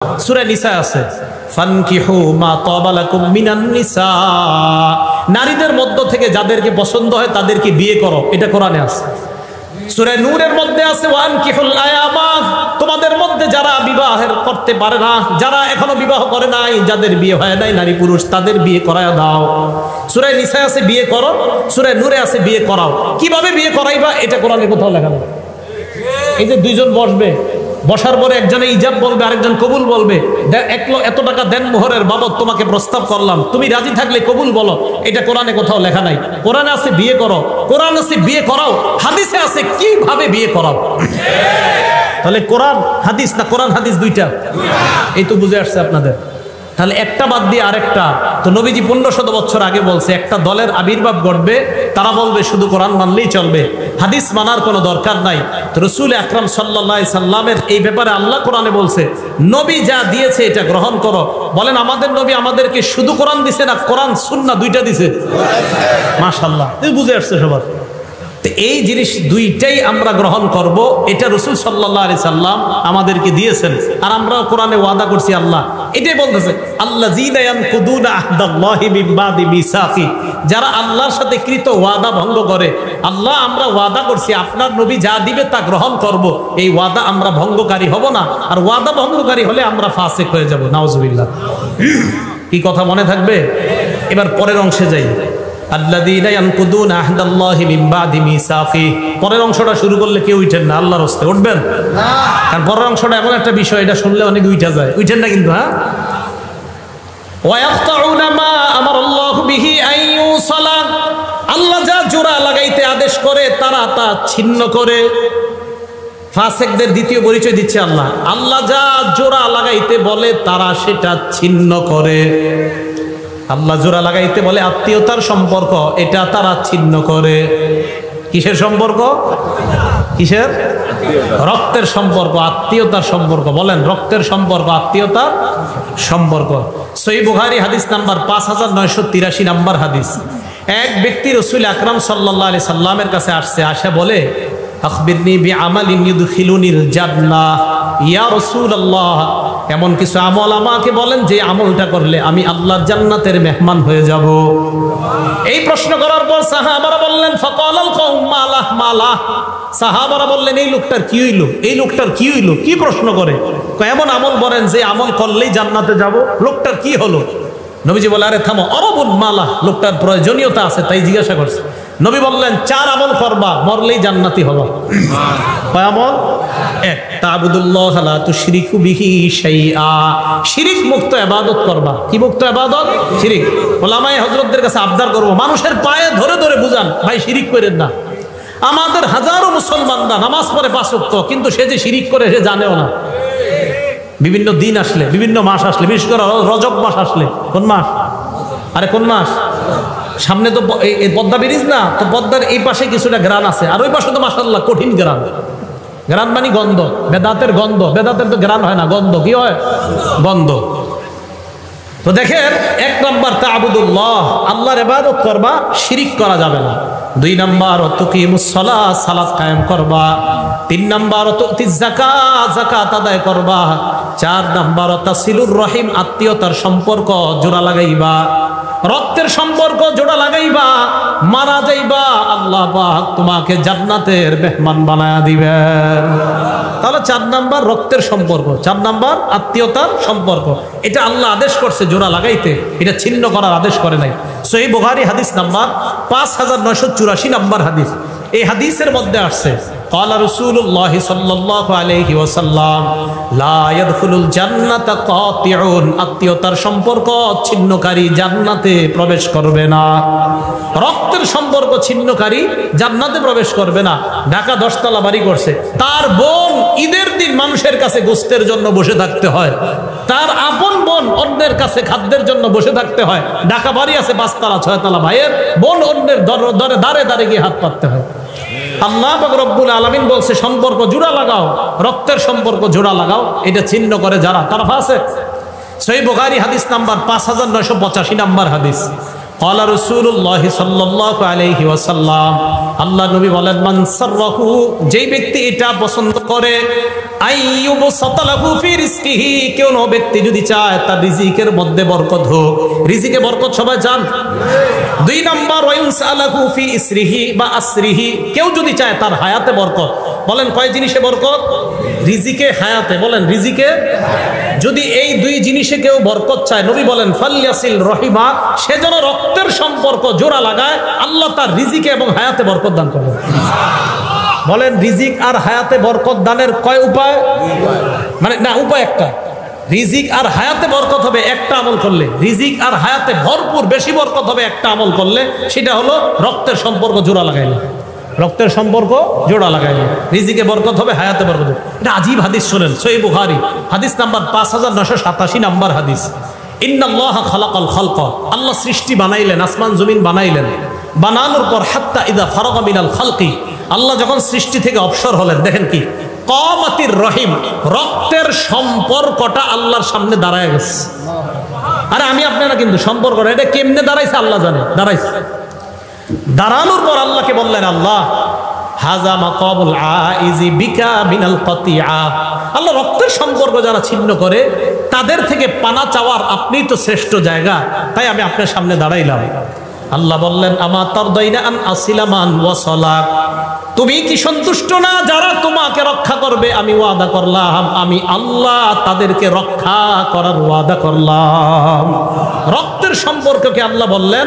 সূরা নিসা আছে, ফানকিহু মা তাবা লাকুম মিনান নিসা, নারীদের মধ্য থেকে যাদেরকে পছন্দ হয় তাদেরকে বিয়ে করো, এটা কোরআনে আছে। সূরা নূরের মধ্যে আছে, ওয়ানকিহুল আয়ামা, তোমাদের মধ্যে যারা বিবাহ করতে পারে না, যারা এখনো বিবাহ করে নাই, যাদের বিয়ে হয় নাই নারী পুরুষ, তাদের বিয়ে করায় দাও। সূরা নিসা আছে বিয়ে করো, সূরা নূরে আছে বিয়ে করাও। কিভাবে বিয়ে করাইবা এটা কোরআনে কোথাও লেখা নেই। এই যে দুইজন বসবে, বসার পরে একজনে ইজাব বলবে, আরেকজন কবুল বলবে, এত টাকা দেন মোহরের বাবদ তোমাকে প্রস্তাব করলাম, তুমি রাজি থাকলে কবুল বলো, এটা কোরআনে কোথাও লেখা নাই। কোরআনে আছে বিয়ে করো, কোরআন আছে বিয়ে করাও, হাদিসে আছে কিভাবে বিয়ে করাও। তাহলে কোরআন হাদিস না কোরআন হাদিস দুইটা, এই তো বুঝে আসছে আপনাদের। তাহলে একটা বাদ দিয়ে আরেকটা, তো নবীজি 1500 বছর আগে বলছে একটা দলের আবির্ভাব ঘটবে, তারা বলবে শুধু কোরআন মানলেই চলবে, হাদিস মানার কোনো দরকার নাই। তো রাসূল আকরাম সাল্লাল্লাহু আলাইহি সাল্লামের এই ব্যাপারে আল্লাহ কোরআনে বলছে, নবী যা দিয়েছে এটা গ্রহণ করো। বলেন আমাদের নবী আমাদেরকে শুধু কোরআন দিছে না কোরআন সুন্নাহ দুইটা দিছে? মাশাআল্লাহ, তুমি বুঝে আসছে সবার। এই জিনিস দুইটাই আমরা গ্রহণ করব, এটা রাসূল সাল্লাল্লাহু আলাইহি সাল্লাম আমাদেরকে দিয়েছেন, আর আমরা কোরআনে ওয়াদা করছি। আল্লাহ এটাই বলতেছে, আল্লাযীনা ইয়ানকুদুনা আহদাল্লাহি মিন বাদি মিসাকি, যারা আল্লাহর সাথে কৃত ওয়াদা ভঙ্গ করে। আল্লাহ আমরা ওয়াদা করছি আপনার নবী যা দিবে তা গ্রহণ করব, এই ওয়াদা আমরা ভঙ্গকারী হব না, আর ওয়াদা ভঙ্গকারী হলে আমরা ফাসিক হয়ে যাব। নাউজুবিল্লাহ। কি কথা মনে থাকবে? এবার পরের অংশে যাই। আল্লাযীনা ইয়ানকুদুনা আহদাল্লাহি মিন বাদি মিসাকি, পরের অংশটা শুরু করলে কেউ উঠেন না, আল্লাহর রাস্তে উঠবেন না, কারণ পরের অংশটা এমন একটা বিষয়, এটা শুনলে অনেক উঠা যায়, উঠেন না কিন্তু। হ্যাঁ, ওয়া ইয়াকতাউনা মা আমারাল্লাহু বিহি আন ইউসালা, আল্লাহ যা জোড়া লাগাইতে আদেশ করে তারা তা ছিন্ন করে। ফাসিকদের দ্বিতীয় পরিচয় দিচ্ছে আল্লাহ, আল্লাহ যা জোড়া লাগাইতে বলে তারা সেটা ছিন্ন করে। আল্লাহ জোড়া লাগাইতে বলে আত্মীয়তার সম্পর্ক, এটা তারা ছিন্ন করে। কিসের সম্পর্ক? কিসের? রক্তের সম্পর্ক, আত্মীয়তার সম্পর্ক। বলেন রক্তের সম্পর্ক, আত্মীয়তার সম্পর্ক। সহিহ বুখারী হাদিস নাম্বার 5983 নাম্বার হাদিস। এক ব্যক্তি রাসূল আকরাম সাল্লাল্লাহু আলাইহি সাল্লামের কাছে আসছে, আসে বলে, আখবিরনি বিআমালিন ইউদখিলুনিল জান্নাহ, ইয়া রাসূলুল্লাহ, এমন কিছু আমল আমাকে বলেন যে আমলটা করলে আমি আল্লাহর জান্নাতের মেহমান হয়ে যাব। এই প্রশ্ন করার পর সাহাবারা বললেন, ফাকালাল কওম মালাহ মালাহ, সাহাবারা বললেন এই লোকটার কি হইল, এই লোকটার কি হইল, কি প্রশ্ন করে, এমন আমল বলেন যে আমল করলেই জান্নাতে যাব, লোকটার কি হলো? নবীজি বলে, আরে থামো, অরবুল মালাহ, লোকটার প্রয়োজনীয়তা আছে তাই জিজ্ঞাসা করছে। নবী বললেন 4 আমল করবা, মরলেই জান্নাতি হবা। কয় আমল? 1, তা'বুদুল্লাহ লা তুশরিকু বিহি শাইআ, শিরিক মুক্ত ইবাদত করবা। কি মুক্ত ইবাদত? শিরিক। উলামায়ে হযরতদের কাছে আবদার করব, মানুষের পায়ে ধরে ধরে বুঝান, ভাই শিরিক করেন না। আমাদের হাজারো মুসলমানরা নামাজ পড়ে 5 ওয়াক্ত, কিন্তু সে যে শিরিক করে সে জানেও না। বিভিন্ন দিন আসলে, বিভিন্ন মাস আসলে, বিশেষ করে রজব মাস আসলে, কোন মাস? আরে কোন মাস? সামনে তো এই পদ্মা ব্রিজ না, তো পদ্মার এই পাশে কিছুটা গ্রান আছে, আর ওই পাশে তো মাশাআল্লাহ কঠিন গ্রান। গ্রান মানে গন্ধ, বেদাতের গন্ধ। বেদাতের তো গ্রান হয় না, গন্ধ। কি হয়? গন্ধ। তো দেখেন, 1 নাম্বার তা'বুদুল্লাহ, আল্লাহর ইবাদত করবা, শিরিক করা যাবে না। 2 নাম্বার তুকিমুস সালাত, সালাত কায়েম করবা। 3 নাম্বার তুতিজ যাকাত, যাকাত আদায় করবা। 4 নাম্বার তাসিলুর রহিম, আত্মীয়তার সম্পর্ক জোড়া লাগাইবা। রক্তের সম্পর্ক জোড়া লাগাইবা, মারা যাইবা, আল্লাহ পাক তোমাকে জান্নাতের মেহমান বানায়া দিবেন। তাহলে 4 নাম্বার রক্তের সম্পর্ক, 4 নাম্বার আত্মীয়তার সম্পর্ক, এটা আল্লাহ আদেশ করছে জোড়া লাগাইতে, এটা ছিন্ন করার আদেশ করে নাই। সহিহ বুখারী হাদিস নাম্বার 5984 নাম্বার হাদিস। এই হাদিসের মধ্যে আসছে, قال رسول الله صلى الله عليه وسلم لا يدخل الجنة قاطع, আত্মীয়তার সম্পর্ক ছিন্নকারী জান্নাতে প্রবেশ করবে না। রক্তের সম্পর্ক ছিন্নকারী জান্নাতে প্রবেশ করবে না। ঢাকা 10 তলা বাড়ি করছে, তার বোন ঈদের দিন মানুষের কাছে গোশতের জন্য বসে থাকতে হয়, তার আপন বোন অন্যের কাছে খাদ্যের জন্য বসে থাকতে হয়। ঢাকা বাড়ি আছে 5 তলা 6 তলা, ভাইয়ের বোন অন্যের দাঁড়ে দাঁড়ে গিয়ে হাত পাততে হয়। আল্লাহ পাক রব্বুল আলামিন বলছে সম্পর্ক জোড়া লাগাও, রক্তের সম্পর্ক জোড়া লাগাও, এটা ছিন্ন করে যারা, তারা ফাসিক। সহিহ বুখারী হাদিস নাম্বার 5985 নাম্বার হাদিস। ক্বালা রাসূলুল্লাহ সাল্লাল্লাহু আলাইহি ওয়াসাল্লাম, আল্লাহ নবী বলেন, মান সাররাহু, যেই ব্যক্তি এটা পছন্দ করে, আইয়ুব সাতালাহু ফি রিজকিহি, কোন ব্যক্তি যদি চায় তার রিজিকের মধ্যে বরকত হোক। রিজিকে বরকত সবাই চান? 2 নাম্বার, ওয়ায়ুনসালাহু ফি ইসরিহি বা আসরিহি, কেউ যদি চায় তার হায়াতে বরকত। বলেন কয় জিনিসে বরকত? রিজিকে, হায়াতে। বলেন রিজিকে। যদি এই 2 জিনিসে কেউ বরকত চায়, নবী বলেন ফালইয়াসিল রহিমা, সে যেন রক্তের সম্পর্ক জোড়া লাগায়, আল্লাহ তার রিজিকে এবং হায়াতে বরকত দান করবেন। বলেন রিজিক আর হায়াতে বরকত দানের কয় উপায়? মানে না, উপায় একটা। রিজিক আর হায়াতে বরকত হবে একটা আমল করলে, রিজিক আর হায়াতে ভরপুর বেশি বরকত হবে একটা আমল করলে, সেটা হলো রক্তের সম্পর্ক জোড়া লাগাইলে। রক্তের সম্পর্ক জোড়া লাগাইলে রিজিকে বরকত হবে, হায়াতে বরকত হবে। এটা আজীব হাদিস, শোনেন, সহিহ বুখারী হাদিস নাম্বার 5987 নাম্বার হাদিস। ইন্নাল্লাহা খালাকাল খালকা, আল্লাহ সৃষ্টি বানাইলেন, আসমান জমিন বানাইলেন। বানানোর পর হাত্তা ইদা ফারাগা মিনাল খালকি, আল্লাহ যখন সৃষ্টি থেকে অবসর হলেন, দেখেন কি, কামাতির রহিম, রক্তের সম্পর্কটা আল্লাহর সামনে দাঁড়ায় গেছে। আরে আমি আপনারা কিন্তু সম্পর্কটা এটা কেমনে দাঁড়াইছে আল্লাহ জানে, দাঁড়াইছে। দাঁড়ানোর পর আল্লাহকে বললেন, আল্লাহ হাযা মাকাবুল আইজি বিকা মিনাল কাতিআ, আল্লাহ রক্তের সম্পর্ক যারা ছিন্ন করে তাদের থেকে পানা চাওয়ার আপনিই তো শ্রেষ্ঠ জায়গা, তাই আমি আপনার সামনে দাঁড়াইলাম। আল্লাহ বললেন, আমা তারদাইনা আন আসিলা মান ওয়াসালাক, তুমি কি সন্তুষ্ট না যারা তোমাকে রক্ষা করবে? আমি ওয়াদা করলাম, আমি আল্লাহ তাদেরকে রক্ষা করার ওয়াদা করলাম। রক্তের সম্পর্ককে আল্লাহ বললেন,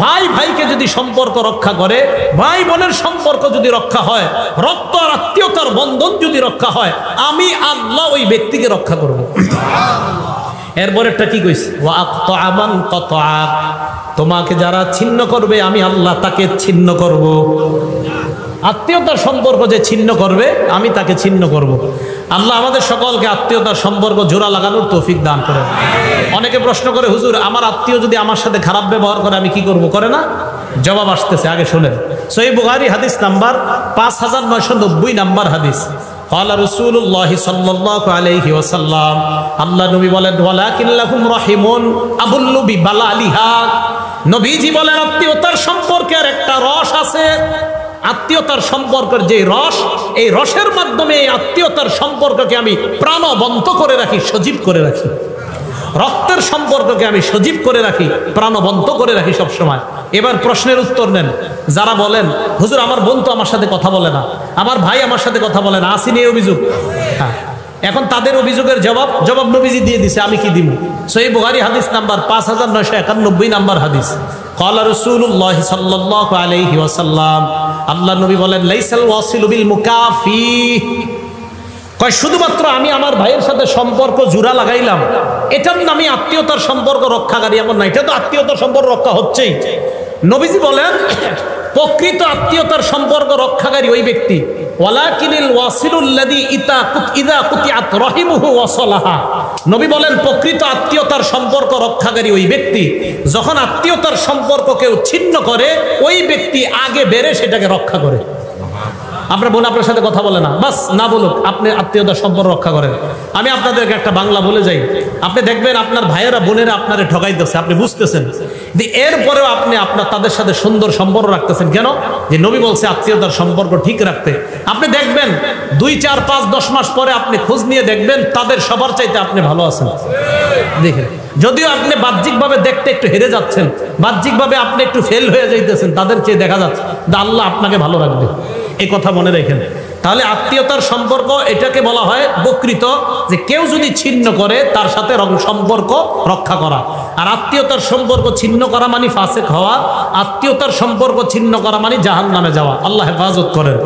ভাই ভাইকে যদি সম্পর্ক রক্ষা করে, ভাই বোনের সম্পর্ক যদি রক্ষা হয়, রক্ত আর আত্মীয়তার বন্ধন যদি রক্ষা হয়, আমি আল্লাহ ওই ব্যক্তিকে রক্ষা করব। এরপর একটা কি কইছে, ওয়া আক্তা মান কাতাআক, তোমাকে যারা ছিন্ন করবে আমি আল্লাহ তাকে ছিন্ন করব। আত্মীয়তার সম্পর্ক যে ছিন্ন করবে আমি তাকে ছিন্ন করব। আল্লাহ আমাদের সকলকে আত্মীয়তার সম্পর্ক জোড়া লাগানোর তৌফিক দান করেন। অনেকে প্রশ্ন করে, হুজুর আমার আত্মীয় যদি আমার সাথে খারাপ ব্যবহার করে আমি কি করব? করে না? জবাব আসতেছে, আগে শুনেন। সহিহ বুখারী হাদিস নাম্বার 5990 নাম্বার হাদিস। ক্বালা রাসূলুল্লাহ সাল্লাল্লাহু আলাইহি ওয়াসাল্লাম, আল্লাহ নবী বলেন, ওয়ালাকিন লাকুম রাহিমুন আবুল্লু বিবালালিহা, নবীজি বলেন আত্মীয়তার সম্পর্কের একটা রস আছে। আত্মীয়তার সম্পর্কের যে রস, এই রসের মাধ্যমে এই আত্মীয়তার সম্পর্ককে আমি প্রাণবন্ত করে রাখি, সজীব করে রাখি। রক্তের সম্পর্ককে আমি সজীব করে রাখি, প্রাণবন্ত করে রাখি সব সময়। এবার প্রশ্নের উত্তর নেন। যারা বলেন, হুজুর আমার বোন তো আমার সাথে কথা বলে না, আমার ভাই আমার সাথে কথা বলে না, আসেনি এই অভিযোগ। হ্যাঁ, এখন তাদের অভিযোগের জবাব নবীজি দিয়ে দিছে, আমি কি দিব? সহিহ বুখারী হাদিস নাম্বার 5991 নাম্বার হাদিস। ক্বালা রাসূলুল্লাহ সাল্লাল্লাহু আলাইহি ওয়াসাল্লাম, আল্লাহ নবী বলেন, লাইসাল ওয়াসিলু বিল মুকাফি, কয় শুধুমাত্র আমি আমার ভাইয়ের সাথে সম্পর্ক জোড়া লাগাইলাম এটার নামে আত্মীয়তার সম্পর্ক রক্ষাকারী এমন না, এটা তো আত্মীয়তার সম্পর্ক রক্ষা হচ্ছেই। নবীজি বলেন, প্রকৃত আত্মীয়তার সম্পর্ক রক্ষাকারী ওই ব্যক্তি, ওয়ালাকিনিল ওয়াসিলুল্লাযী ইযা কুতিআত রাহিমুহু ওয়াসালাহা, নবী বলেন প্রকৃত আত্মীয়তার সম্পর্ক রক্ষাকারী ওই ব্যক্তি, যখন আত্মীয়তার সম্পর্ক কেউ ছিন্ন করে ওই ব্যক্তি আগে বেড়ে সেটাকে রক্ষা করে। আপনার বোন আপনার সাথে কথা বলে না, বাস না বলুক, আপনি আত্মীয়তার সম্পর্ক রক্ষা করেন। আমি আপনাদেরকে একটা বাংলা বলে যাই, আপনি দেখবেন আপনার ভাইয়েরা বোনেরা আপনারে ঠকাইতেছে, আপনি বুঝতেছেন, এরপরেও আপনি তাদের সাথে সুন্দর সম্পর্ক রাখতেছেন কেন? যে নবী বলছে আত্মীয়তার সম্পর্ক ঠিক রাখতে। আপনি দেখবেন 2, 4, 5, 10 মাস পরে আপনি খোঁজ নিয়ে দেখবেন তাদের সবার চাইতে আপনি ভালো আছেন। দেখেন, যদিও আপনি বাহ্যিকভাবে দেখতে একটু হেরে যাচ্ছেন, বাহ্যিকভাবে আপনি একটু ফেল হয়ে যাইতেছেন, তাদের চেয়ে দেখা যাচ্ছে আল্লাহ আপনাকে ভালো রাখবে, এই কথা মনে রাখেন। তাহলে আত্মীয়তার সম্পর্ক এটাকে বলা হয় প্রকৃত, যে কেউ যদি ছিন্ন করে তার সাথে সম্পর্ক রক্ষা করা। আর আত্মীয়তার সম্পর্ক ছিন্ন করা মানে ফাসিক হওয়া, আত্মীয়তার সম্পর্ক ছিন্ন করা মানে জাহান্নামে যাওয়া। আল্লাহ হেফাজত করেন।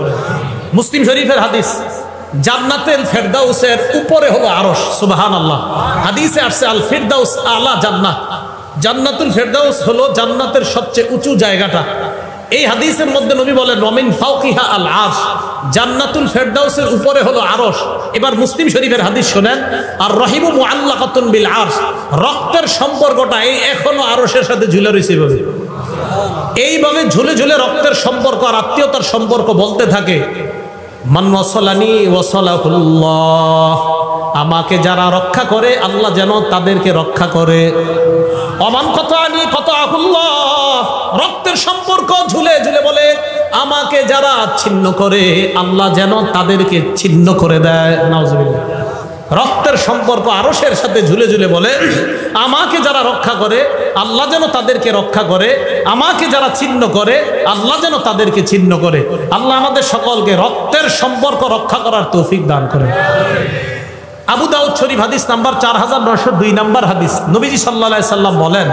মুসলিম শরীফের হাদিস, জান্নাতুল ফেরদাউসের উপরে হলো আরশ, সুবহানাল্লাহ। হাদিসে আসছে আল ফিরদাউস আলা জান্নাত, জান্নাতুল ফেরদাউস হলো জান্নাতের সবচেয়ে উঁচু জায়গাটা। এই হাদিসের মধ্যে নবী বলেন, ওয়ামিন ফাওকিহা আল আরশ, জান্নাতুল ফেরদাউসের উপরে হলো আরশ। এবার মুসলিম শরীফের হাদিস শুনেন, আর রহিমু মুআল্লাকাতুন বিল আরশ, রক্তের সম্পর্কটা এই এখনো আরশের সাথে ঝুলে রয়েছে। এইভাবে ঝুলে ঝুলে রক্তের সম্পর্ক আর আত্মীয়তার সম্পর্ক বলতে থাকে, মান ওয়াসালানি ওয়াসালাহুল্লাহ, আমাকে যারা রক্ষা করে আল্লাহ যেন তাদেরকে রক্ষা করে। অমান কতানি কতাহুল্লাহ, রক্তের সম্পর্ক ঝুলে ঝুলে বলে আমাকে যারা ছিন্ন করে আল্লাহ যেন তাদেরকে ছিন্ন করে দেয়। নাউজুবিল্লাহ। রক্তের সম্পর্ক আরশের সাথে ঝুলে ঝুলে বলে আমাকে যারা রক্ষা করে আল্লাহ যেন তাদেরকে রক্ষা করে, আমাকে যারা ছিন্ন করে আল্লাহ যেন তাদেরকে ছিন্ন করে। আল্লাহ আমাদের সকলকে রক্তের সম্পর্ক রক্ষা করার তৌফিক দান করে। আবু দাউদ শরীফ হাদিস নাম্বার 4902 নাম্বার হাদিস, নবীজি সাল্লাল্লাহু আলাইহি সাল্লাম বলেন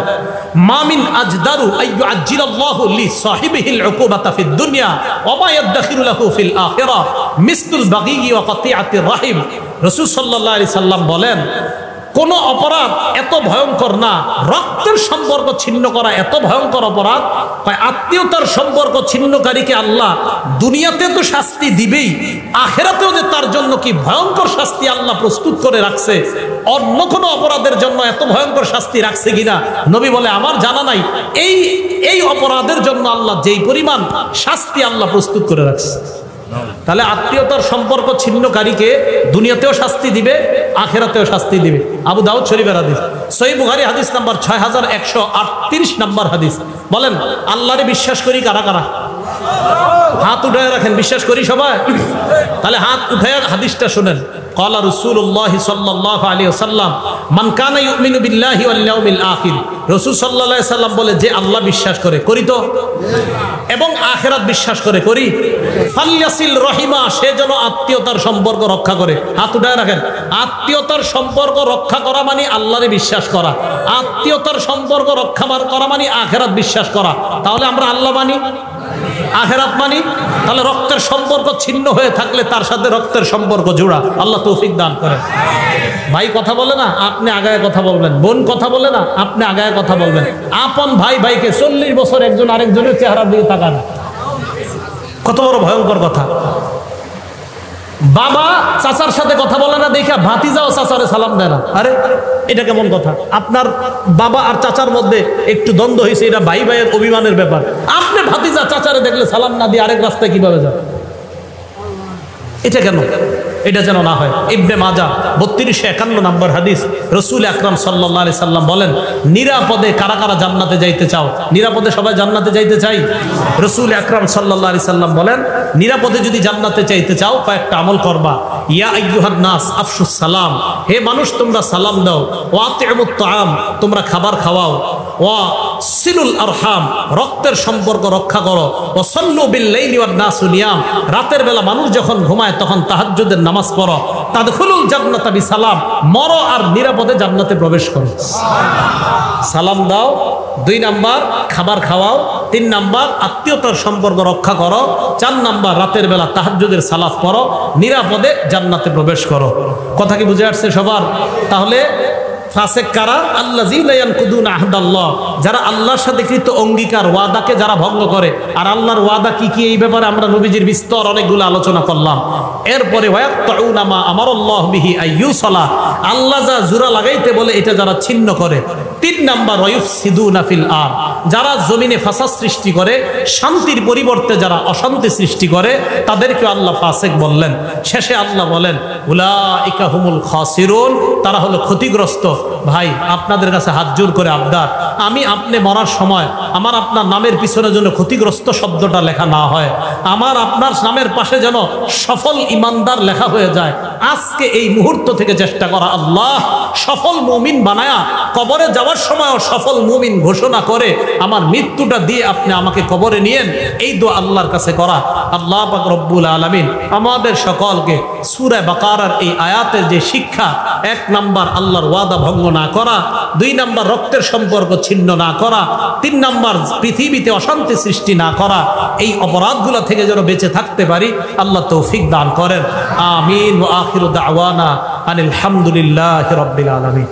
মা মিন আজদারু আইয়ুআজ্জিলাল্লাহু লিসাহিবিহিল উকুবাতা ফিদ দুনিয়া ওয়া মা ইয়াদখিরু লাহু ফিল আখিরাহ মিসলুল বাগী ওয়া কাতিআতির রাহিম। রাসূল সাল্লাল্লাহু আলাইহি সাল্লাম বলেন কোন অপরাধ এত ভয়ঙ্কর না, রক্তের সম্পর্ক ছিন্ন করা এত ভয়ঙ্কর অপরাধ, আত্মীয়তার সম্পর্ক ছিন্নকারীকে আল্লাহ দুনিয়াতে তো শাস্তি দিবেই, আখিরাতেও যে তার জন্য কি ভয়ঙ্কর শাস্তি আল্লাহ প্রস্তুত করে রাখছে, অন্য কোনো অপরাধের জন্য এত ভয়ঙ্কর শাস্তি রাখছে কিনা নবী বলে আমার জানা নাই। এই অপরাধের জন্য আল্লাহ যেই পরিমাণ শাস্তি আল্লাহ প্রস্তুত করে রাখছে। তাহলে আত্মীয়তার সম্পর্ক ছিন্নকারীকে দুনিয়াতেও শাস্তি দিবে, আখিরাতেও শাস্তি দিবে। আবু দাউদ শরীফের হাদিস। সহিহ বুখারী হাদিস নাম্বার 6138 নাম্বার হাদিস। বলেন আল্লাহরে বিশ্বাস করি কারা কারা? হাত উঠায় রাখেন, বিশ্বাস করি সবাই। তাহলে হাত উঠায় হাদিসটা শুনেন। ক্বালা রাসূলুল্লাহ সাল্লাল্লাহু আলাইহি ওয়াসাল্লাম মান কানা ইউমিনু বিল্লাহি ওয়াল ইয়াউমিল আখির। রাসূল সাল্লাল্লাহু আলাইহি সাল্লাম বলে যে আল্লাহ বিশ্বাস করে, করি তো, এবং আখিরাত বিশ্বাস করে, করি, ফালইয়াসিল রহিমা, সে যেন আত্মীয়তার সম্পর্ক রক্ষা করে। হাত উঠায় রাখেন। আত্মীয়তার সম্পর্ক রক্ষা করা মানে আল্লাহরে বিশ্বাস করা, আত্মীয়তার সম্পর্ক রক্ষা করা মানে আখিরাত বিশ্বাস করা। তাহলে আমরা আল্লাহ মানি, আখিরাত মানি, তাহলে রক্তের সম্পর্ক ছিন্ন হয়ে থাকলে তার সাথে রক্তের সম্পর্ক জোড়া। আল্লাহ তৌফিক দান করেন। ভাই কথা বলে না, আপনি আগায় কথা বলবেন। বোন কথা বলে না, আপনি আগায় কথা বলবেন। আপন ভাই ভাইকে 40 বছর একজন আরেকজনের চেহারার দিকে তাকান, কত বড় ভয়ঙ্কর কথা। বাবা চাচার সাথে কথা বলে না দেখা ভাতিজাও চাচারে সালাম দেয় না। আরে এটা কেমন কথা? আপনার বাবা আর চাচার মধ্যে একটু দ্বন্দ্ব হয়েছে, এটা ভাই ভাইয়ের অভিমানের ব্যাপার। আপনি ভাতিজা চাচারে দেখলে সালাম না দিয়ে আরেক রাস্তায় কিভাবে যান? এটা কেন? এটা যেন না হয়। ইবনে মাজাহ 3251 নম্বর হাদিস। রাসূল আকরাম সাল্লাল্লাহু আলাইহি সাল্লাম বলেন নিরাপদে কারা কারা জান্নাতে যাইতে চাও? নিরাপদে সবাই জান্নাতে যাইতে চাই? রাসূল আকরাম সাল্লাল্লাহু আলাইহি সাল্লাম বলেন নিরাপদে যদি জান্নাতে চাইতে চাও কয়েকটা আমল করবা। ইয়া আইয়ুহান নাস আফশুস সালাম, হে মানুষ তোমরা সালাম দাও। ওয়া আতিমুত তাআম, তোমরা খাবার খাওয়াও। ওয়া সিলুল আরহাম, রক্তের সম্পর্ক রক্ষা করো। ওয়া সাল্লু বিল লাইলি ওয়ান নাসু নিয়াম, রাতের বেলা মানুষ যখন ঘুমায় তখন তাহাজ্জুদের নামাজ পড়ো। তাদখুলুল জান্নাতা বিসালাম, মরো আর নিরাপদে জান্নাতে প্রবেশ করো। সালাম দাও, 2 নাম্বার খাবার খাওয়াও, 3 নাম্বার আত্মীয়তার সম্পর্ক রক্ষা করো, 4 নাম্বার রাতের বেলা তাহাজ্জুদের সালাত পড়ো, নিরাপদে জান্নাতে প্রবেশ করো। কথা কি বুঝে আসছে সবার? তাহলে ফাসিক কারা? আল্লাযীনা ইয়ানকুদুনা আহদাল্লাহ, যারা আল্লাহর সাথে কৃত অঙ্গীকার ওয়াদাকে যারা ভঙ্গ করে। আর আল্লাহর ওয়াদা কি কি এই ব্যাপারে আমরা নবীজির বিস্তর অনেকগুলো আলোচনা করলাম। এরপরে ওয়ায়াকতাউনা মা আমারাল্লাহু বিহি আইয়ুসালা, আল্লাহ যা জোড়া লাগাইতে বলে এটা যারা ছিন্ন করে। 3 নাম্বার ওয়ায়ুফসিদুনা ফিল আরদ, যারা জমিনে ফাসাদ সৃষ্টি করে, শান্তির পরিবর্তে যারা অশান্তি সৃষ্টি করে তাদেরকে আল্লাহ ফাসিক বললেন। শেষে আল্লাহ বলেন উলাইকা হুমুল খাসিরুন, তারা হলো ক্ষতিগ্রস্ত। ভাই আপনাদের কাছে হাত জোর করে আবদার, আমি আপনি মরার সময় আমার আপনার নামের পিছনে যেন ক্ষতিগ্রস্ত শব্দটা লেখা না হয়, আমার আপনার নামের পাশে যেন সফল ইমানদার লেখা হয়ে যায়। আজকে এই মুহূর্ত থেকে চেষ্টা করা আল্লাহ সফল মুমিন বানায়া কবরে যাওয়ার সময়ও সফল মুমিন ঘোষণা করে আমার মৃত্যুটা দিয়ে আপনি আমাকে কবরে নিয়েন, এই দোয়া আল্লাহর কাছে করা। আল্লাহ পাক রব্বুল আলামিন আমাদের সকলকে সূরা বাকারার এই আয়াতের যে শিক্ষা, 1 নাম্বার আল্লাহর ওয়াদা ভঙ্গ না করা, 2 নাম্বার রক্তের সম্পর্ক ছিন্ন না করা, 3 নাম্বার পৃথিবীতে অশান্তি সৃষ্টি না করা, এই অপরাধগুলো থেকে যেন বেঁচে থাকতে পারি আল্লাহ তৌফিক দান করেন। আমিন। ওয়া আখিরু দাওয়ানা আনিল হামদুলিল্লাহি রাব্বিল আলামিন।